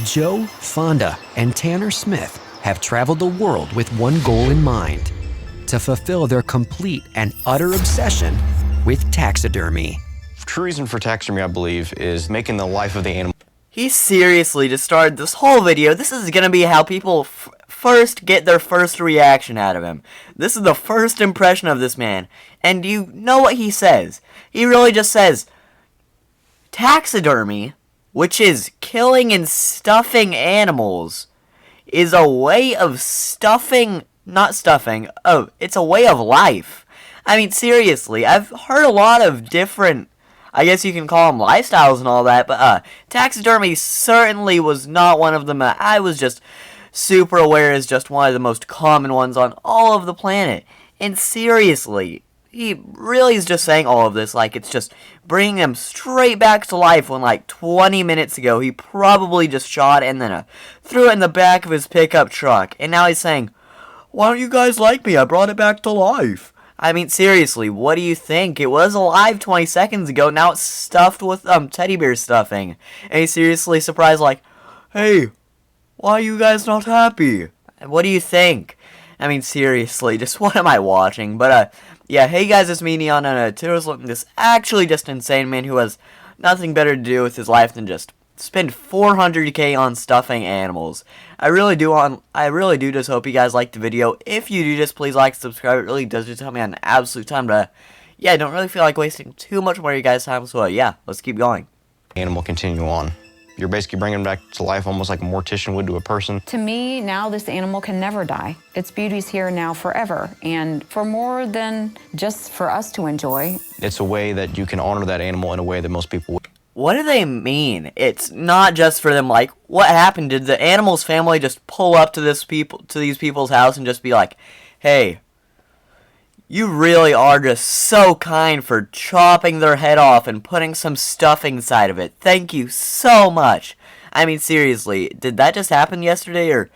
Joe, Fonda, and Tanner Smith have traveled the world with one goal in mind: to fulfill their complete and utter obsession with taxidermy. True reason for taxidermy, I believe, is making the life of the animal. He seriously just started this whole video. This is gonna be how people first get their first reaction out of him. This is the first impression of this man. And you know what he says? He really just says, taxidermy, which is killing and stuffing animals, is a way of stuffing, not stuffing, oh, it's a way of life. I mean, seriously, I've heard a lot of different, I guess you can call them lifestyles and all that, but taxidermy certainly was not one of them. I was just super aware is just one of the most common ones on all of the planet. And seriously, he really is just saying all of this like it's just bringing him straight back to life when like 20 minutes ago he probably just shot and then threw it in the back of his pickup truck. And now he's saying, why don't you guys like me? I brought it back to life. I mean, seriously, what do you think? It was alive 20 seconds ago, now it's stuffed with teddy bear stuffing. And he's seriously surprised like, hey, why are you guys not happy? What do you think? I mean, seriously, just what am I watching? But, yeah, hey guys, it's me, Neon, and today's looking this actually just insane man who has nothing better to do with his life than just spend $400K on stuffing animals. I really do just hope you guys liked the video. If you do, just please like, subscribe. It really does just help me out an absolute time. But, yeah, I don't really feel like wasting too much more of you guys' time. So, yeah, let's keep going. Animal continue on. You're basically bringing them back to life almost like a mortician would to a person. To me, now this animal can never die. Its beauty's here now forever, and for more than just for us to enjoy. It's a way that you can honor that animal in a way that most people would. What do they mean? It's not just for them, like, what happened? Did the animal's family just pull up to these people's house and just be like, hey, you really are just so kind for chopping their head off and putting some stuffing inside of it. Thank you so much. I mean, seriously, did that just happen yesterday, or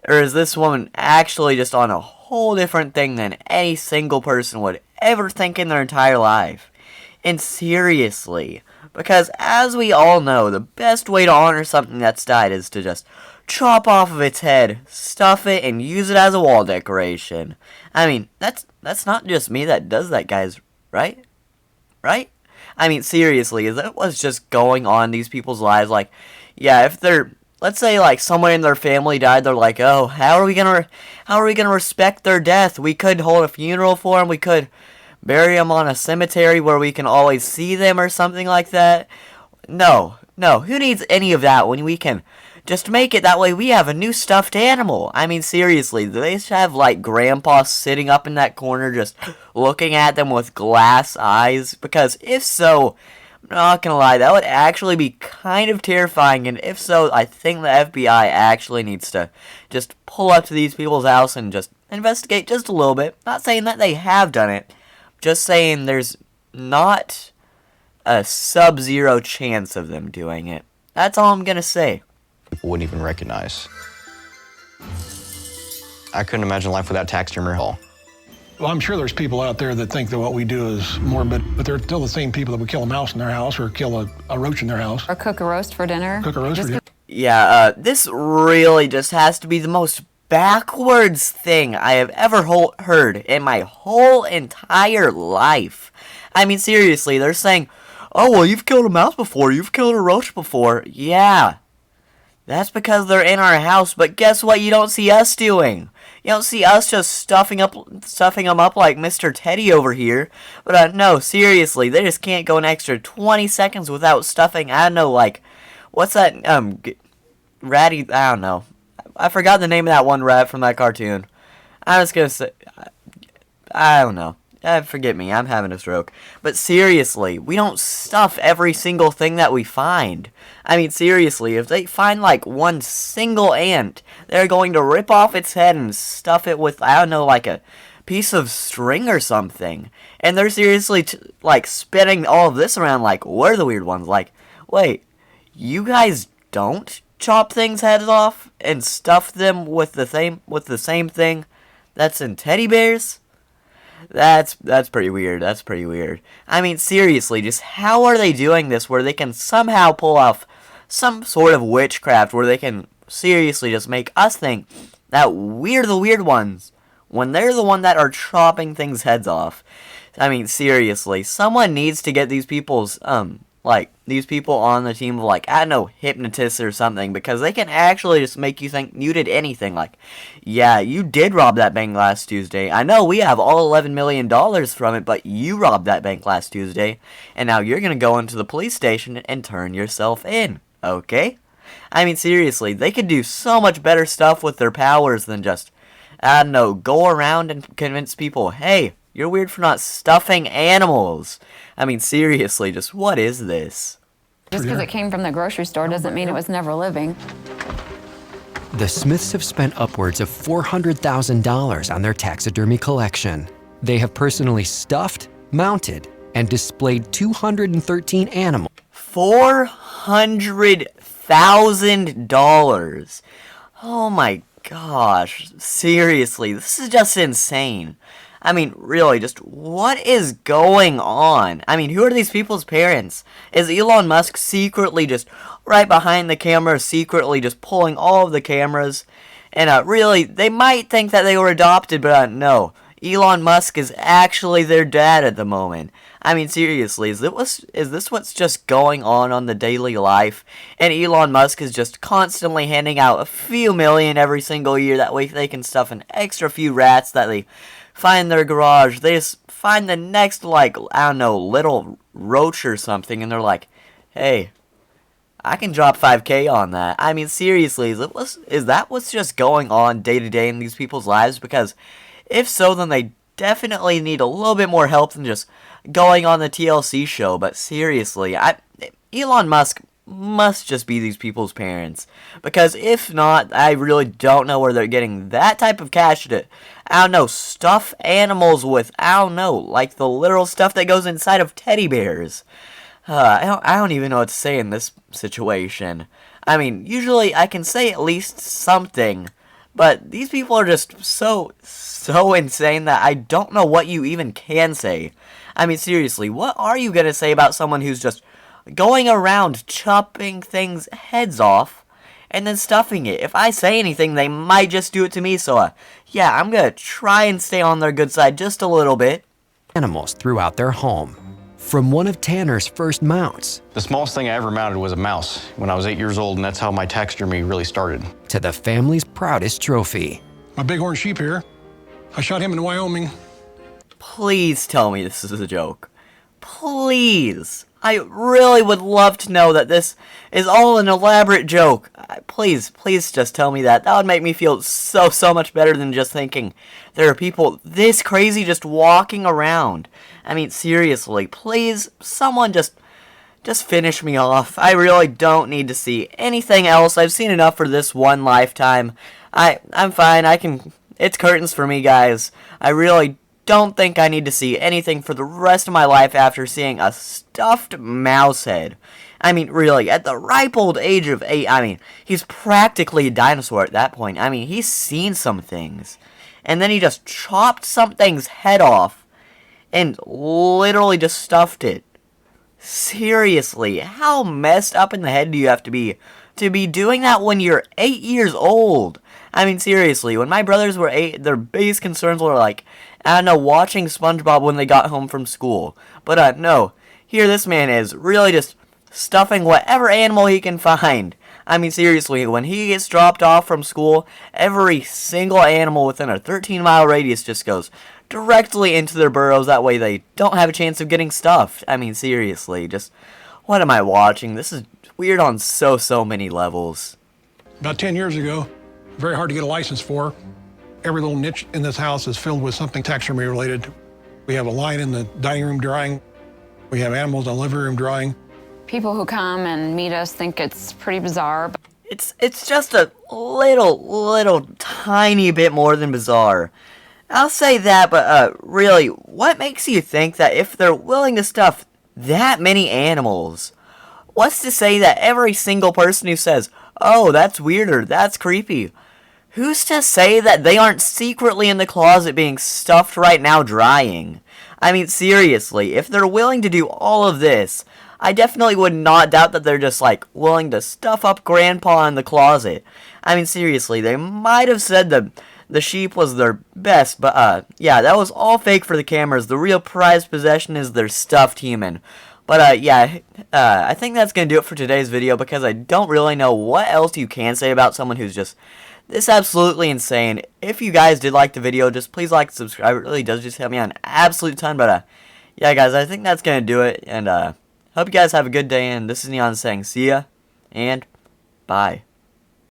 is this woman actually just on a whole different thing than any single person would ever think in their entire life? And seriously, because as we all know, the best way to honor something that's died is to just chop off of its head, stuff it, and use it as a wall decoration. I mean, that's not just me that does that, guys, right? Right? I mean, seriously, is that what's just going on in these people's lives? Like, yeah, if they're, let's say, like, someone in their family died, they're like, oh, how are we gonna respect their death? We could hold a funeral for them, we could bury them on a cemetery where we can always see them or something like that. No, who needs any of that when we can just make it that way we have a new stuffed animal? I mean, seriously, do they have, like, Grandpa sitting up in that corner just looking at them with glass eyes? Because if so, I'm not gonna lie, that would actually be kind of terrifying. And if so, I think the FBI actually needs to just pull up to these people's house and just investigate just a little bit. Not saying that they have done it, just saying there's not a sub-zero chance of them doing it. That's all I'm gonna say. People wouldn't even recognize. I couldn't imagine life without taxidermy at all. Well, I'm sure there's people out there that think that what we do is morbid, but they're still the same people that would kill a mouse in their house or kill a roach in their house. Or cook a roast for dinner. Cook a roast for dinner. Yeah, this really just has to be the most backwards thing I have ever heard in my whole entire life. I mean, seriously, they're saying, oh, well, you've killed a mouse before, you've killed a roach before. Yeah, that's because they're in our house, but guess what you don't see us doing? You don't see us just stuffing them up like Mr. Teddy over here. But no, seriously, they just can't go an extra 20 seconds without stuffing, I don't know, like, what's that, ratty, I don't know. I forgot the name of that one rat from that cartoon. I was gonna say, I don't know. Forget me, I'm having a stroke. But seriously, we don't stuff every single thing that we find. I mean, seriously, if they find like one single ant, they're going to rip off its head and stuff it with, I don't know, like a piece of string or something. And they're seriously, like, spinning all of this around like, we're the weird ones. Like, wait, you guys don't chop things' heads off and stuff them with the same thing that's in teddy bears? That's pretty weird. That's pretty weird. I mean, seriously, just how are they doing this where they can somehow pull off some sort of witchcraft where they can seriously just make us think that we're the weird ones when they're the one that are chopping things heads off. I mean, seriously, someone needs to get these people's, these people on the team of, like, I don't know, hypnotists or something, because they can actually just make you think you did anything. Like, yeah, you did rob that bank last Tuesday. I know we have all $11 million from it, but you robbed that bank last Tuesday, and now you're gonna go into the police station and turn yourself in, okay? I mean, seriously, they could do so much better stuff with their powers than just, I don't know, go around and convince people, hey, you're weird for not stuffing animals. I mean, seriously, just what is this? Just because it came from the grocery store doesn't mean it was never living. The Smiths have spent upwards of $400,000 on their taxidermy collection. They have personally stuffed, mounted, and displayed 213 animals. $400,000. Oh my gosh. Seriously, this is just insane. I mean, really, just what is going on? I mean, who are these people's parents? Is Elon Musk secretly just right behind the camera, secretly just pulling all of the cameras? And really, they might think that they were adopted, but no. Elon Musk is actually their dad at the moment. I mean, seriously, is this what's just going on the daily life? And Elon Musk is just constantly handing out a few million every single year. That way they can stuff an extra few rats that they find in their garage. They just find the next, like, I don't know, little roach or something, and they're like, hey, I can drop 5K on that. I mean, seriously, is that what's just going on day to day in these people's lives? Because if so, then they definitely need a little bit more help than just going on the TLC show. But seriously, Elon Musk must just be these people's parents. Because if not, I really don't know where they're getting that type of cash to, I don't know, stuff animals with, I don't know, like the literal stuff that goes inside of teddy bears. I don't even know what to say in this situation. I mean, usually I can say at least something, but these people are just so insane that I don't know what you even can say. I mean, seriously, what are you gonna say about someone who's just going around chopping things heads off and then stuffing it? If I say anything, they might just do it to me, so yeah, I'm gonna try and stay on their good side just a little bit. Animals throughout their home. From one of Tanner's first mounts. The smallest thing I ever mounted was a mouse when I was 8 years old, and that's how my taxidermy really started. To the family's proudest trophy. My bighorn sheep here, I shot him in Wyoming. Please tell me this is a joke. Please. I really would love to know that this is all an elaborate joke. Please just tell me that. That would make me feel so much better than just thinking there are people this crazy just walking around. I mean, seriously, please, someone just finish me off. I really don't need to see anything else. I've seen enough for this one lifetime. I'm fine. It's curtains for me, guys. I really don't think I need to see anything for the rest of my life after seeing a stuffed mouse head. I mean, really, at the ripe old age of 8, I mean, he's practically a dinosaur at that point. I mean, he's seen some things. And then he just chopped something's head off and literally just stuffed it. Seriously, how messed up in the head do you have to be doing that when you're 8 years old? I mean, seriously, when my brothers were 8, their biggest concerns were like, I don't know, watching SpongeBob when they got home from school. But no, here this man is really just stuffing whatever animal he can find. I mean, seriously, when he gets dropped off from school, every single animal within a 13-mile radius just goes directly into their burrows. That way they don't have a chance of getting stuffed. I mean, seriously, just what am I watching? This is weird on so many levels. About 10 years ago, very hard to get a license for. Every little niche in this house is filled with something taxidermy related. We have a line in the dining room drying. We have animals in the living room drying. People who come and meet us think it's pretty bizarre. It's just a little tiny bit more than bizarre. I'll say that, but really, what makes you think that if they're willing to stuff that many animals, what's to say that every single person who says, oh, that's weird or that's creepy, who's to say that they aren't secretly in the closet being stuffed right now drying? I mean, seriously, if they're willing to do all of this, I definitely would not doubt that they're just, like, willing to stuff up Grandpa in the closet. I mean, seriously, they might have said the sheep was their best, but, yeah, that was all fake for the cameras. The real prized possession is their stuffed human. But, yeah, I think that's going to do it for today's video, because I don't really know what else you can say about someone who's just this absolutely insane. If you guys did like the video, just please like and subscribe. It really does just help me out an absolute ton. But, yeah, guys, I think that's going to do it. And, hope you guys have a good day. And this is Neon saying see ya and bye.